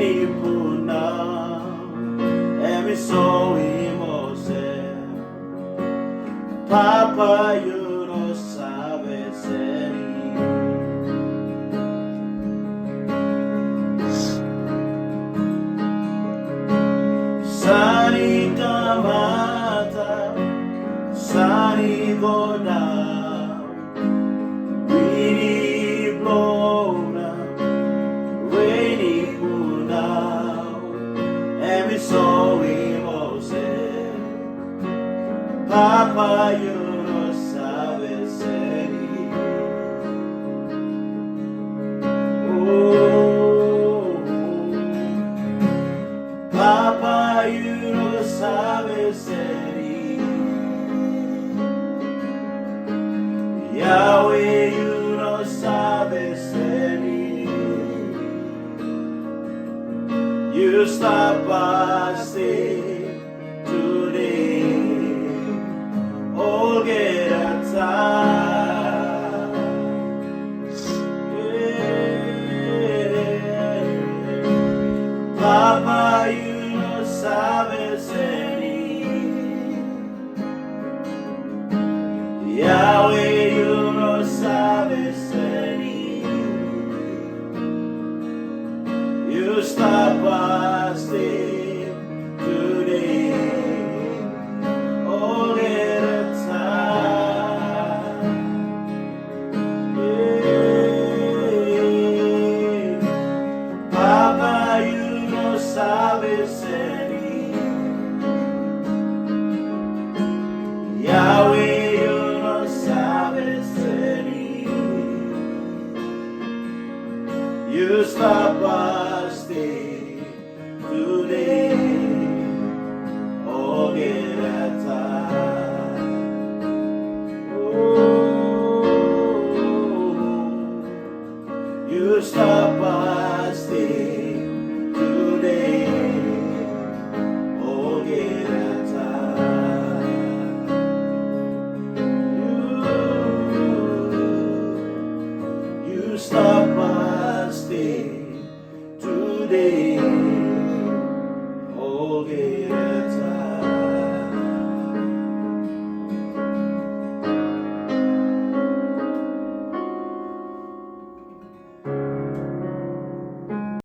이쁘나 에미소 이모세 Papa you no sabes Sani kamata Sani go down Really blown up Rainy go down And we saw we was Papa you no sabes Oh Papa you no sabes Yahweh, you no sabes You stop us today. Oh, get a time. Papa, you no sabes Yahweh, you no sabes You stop us today. Oh, get a time. Papa, you no sabes Yahweh. You stop us today. Oh, get a time. Oh, you stop us today. Oh, get a time. You stop us today.